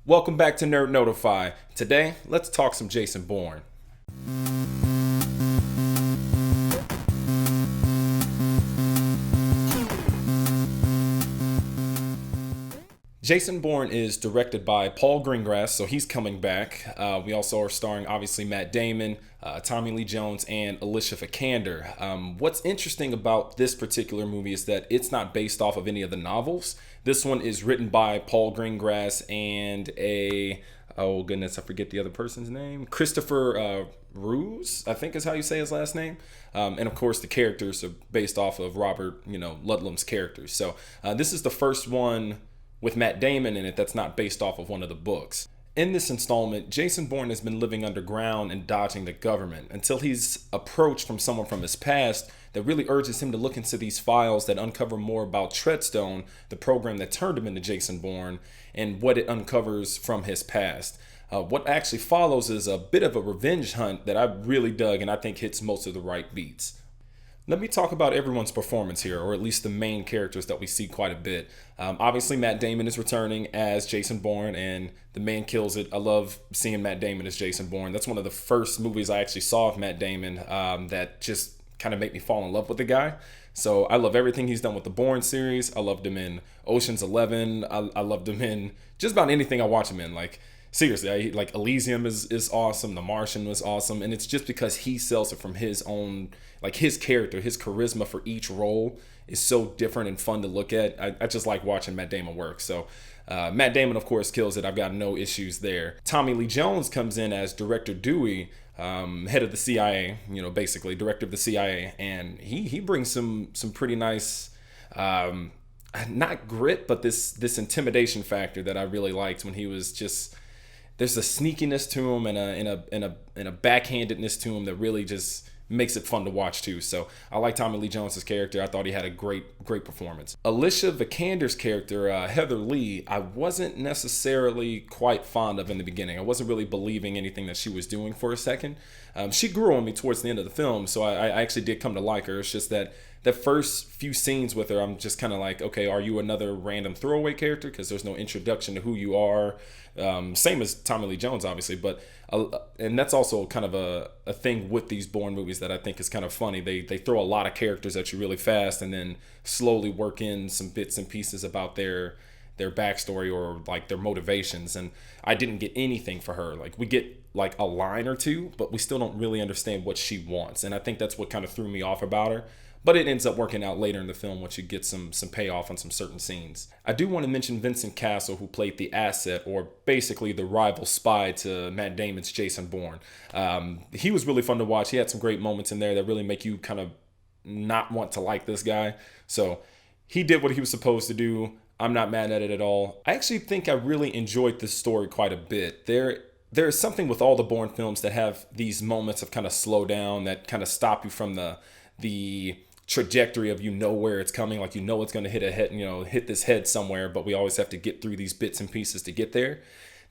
Welcome back to Nerd Notify. Today, let's talk some Jason Bourne. Jason Bourne is directed by Paul Greengrass, so he's coming back. We also are starring, obviously, Matt Damon, Tommy Lee Jones, and Alicia Vikander. What's interesting about this particular movie is that it's not based off of any of the novels. This one is written by Paul Greengrass and oh goodness, I forget the other person's name. Christopher Ruse, I think is how you say his last name. And of course, the characters are based off of Robert, Ludlum's characters. So this is the first one with Matt Damon in it that's not based off of one of the books. In this installment, Jason Bourne has been living underground and dodging the government until he's approached from someone from his past that really urges him to look into these files that uncover more about Treadstone, the program that turned him into Jason Bourne, and what it uncovers from his past. What actually follows is a bit of a revenge hunt that I really dug and I think hits most of the right beats. Let me talk about everyone's performance here, or at least the main characters that we see quite a bit. Obviously, Matt Damon is returning as Jason Bourne, and the man kills it. I love seeing Matt Damon as Jason Bourne. That's one of the first movies I actually saw of Matt Damon that just kind of made me fall in love with the guy. So I love everything he's done with the Bourne series. I loved him in Ocean's 11. I loved him in just about anything I watch him in. Like, seriously, like Elysium is awesome. The Martian was awesome. And it's just because he sells it from his own, like his character, his charisma for each role is so different and fun to look at. I just like watching Matt Damon work. So Matt Damon, of course, kills it. I've got no issues there. Tommy Lee Jones comes in as Director Dewey, head of the CIA, basically director of the CIA. And he brings some pretty nice, not grit, but this intimidation factor that I really liked when he was just... There's a sneakiness to him and a backhandedness to him that really just makes it fun to watch too. So I like Tommy Lee Jones's character. I thought he had a great performance. Alicia Vikander's character, Heather Lee, I wasn't necessarily quite fond of in the beginning. I wasn't really believing anything that she was doing for a second. She grew on me towards the end of the film, so I actually did come to like her. It's just that the first few scenes with her, I'm just kind of like, okay, are you another random throwaway character? Because there's no introduction to who you are. Same as Tommy Lee Jones, obviously, but and that's also kind of a thing with these Bourne movies that I think is kind of funny. They throw a lot of characters at you really fast and then slowly work in some bits and pieces about their backstory or like their motivations. And I didn't get anything for her. Like, we get like a line or two, but we still don't really understand what she wants. And I think that's what kind of threw me off about her. But it ends up working out later in the film once you get some payoff on some certain scenes. I do want to mention Vincent Castle, who played the asset, or basically the rival spy to Matt Damon's Jason Bourne. He was really fun to watch. He had some great moments in there that really make you kind of not want to like this guy. So he did what he was supposed to do. I'm not mad at it at all. I actually think I really enjoyed this story quite a bit. There is something with all the Bourne films that have these moments of kind of slow down that kind of stop you from the trajectory of where it's coming, like it's going to hit a head, hit this head somewhere, but we always have to get through these bits and pieces to get there.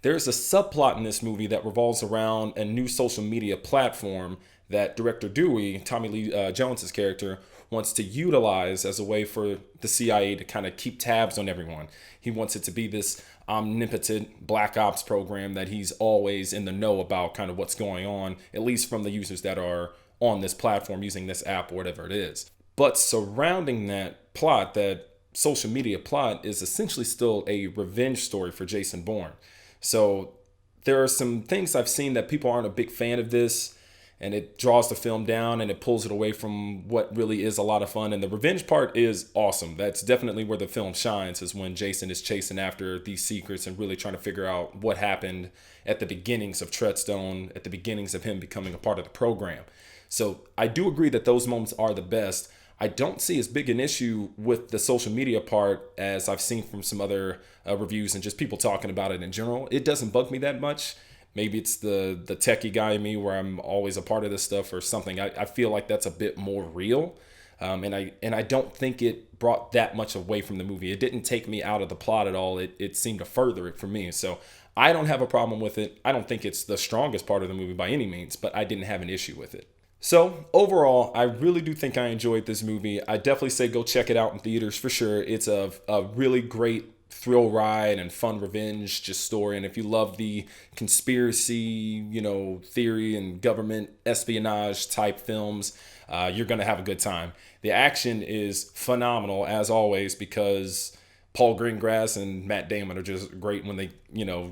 There's a subplot in this movie that revolves around a new social media platform that Director Dewey, Tommy Lee Jones's character, wants to utilize as a way for the CIA to kind of keep tabs on everyone. He wants it to be this omnipotent black ops program that he's always in the know about kind of what's going on, at least from the users that are on this platform using this app or whatever it is. But surrounding that plot, that social media plot, is essentially still a revenge story for Jason Bourne. So there are some things I've seen that people aren't a big fan of this, and it draws the film down and it pulls it away from what really is a lot of fun. And the revenge part is awesome. That's definitely where the film shines, is when Jason is chasing after these secrets and really trying to figure out what happened at the beginnings of Treadstone, at the beginnings of him becoming a part of the program. So I do agree that those moments are the best. I don't see as big an issue with the social media part as I've seen from some other reviews and just people talking about it in general. It doesn't bug me that much. Maybe it's the techie guy in me where I'm always a part of this stuff or something. I feel like that's a bit more real. And I don't think it brought that much away from the movie. It didn't take me out of the plot at all. It seemed to further it for me. So I don't have a problem with it. I don't think it's the strongest part of the movie by any means, but I didn't have an issue with it. So overall, I really do think I enjoyed this movie. I definitely say go check it out in theaters for sure. It's a really great thrill ride and fun revenge just story. And if you love the conspiracy, theory and government espionage type films, you're going to have a good time. The action is phenomenal as always because Paul Greengrass and Matt Damon are just great when they,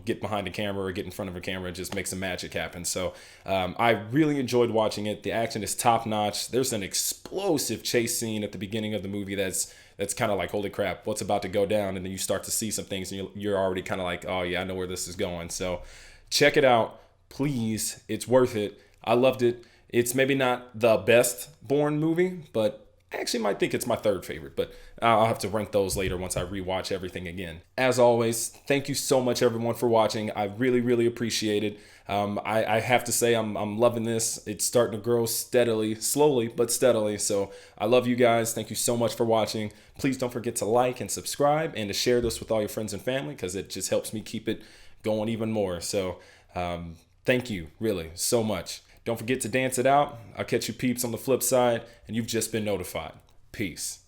get behind the camera or get in front of a camera and just make some magic happen. So I really enjoyed watching it. The action is top notch. There's an explosive chase scene at the beginning of the movie that's kind of like, holy crap, what's about to go down? And then you start to see some things and you're already kind of like, oh yeah, I know where this is going. So check it out, please. It's worth it. I loved it. It's maybe not the best Bourne movie, but I actually might think it's my third favorite, but I'll have to rank those later once I rewatch everything again. As always, thank you so much everyone for watching. I really, really appreciate it. I have to say I'm loving this. It's starting to grow steadily, slowly, but steadily. So I love you guys. Thank you so much for watching. Please don't forget to like and subscribe and to share this with all your friends and family because it just helps me keep it going even more. So thank you really so much. Don't forget to dance it out. I'll catch you peeps on the flip side, and you've just been notified. Peace.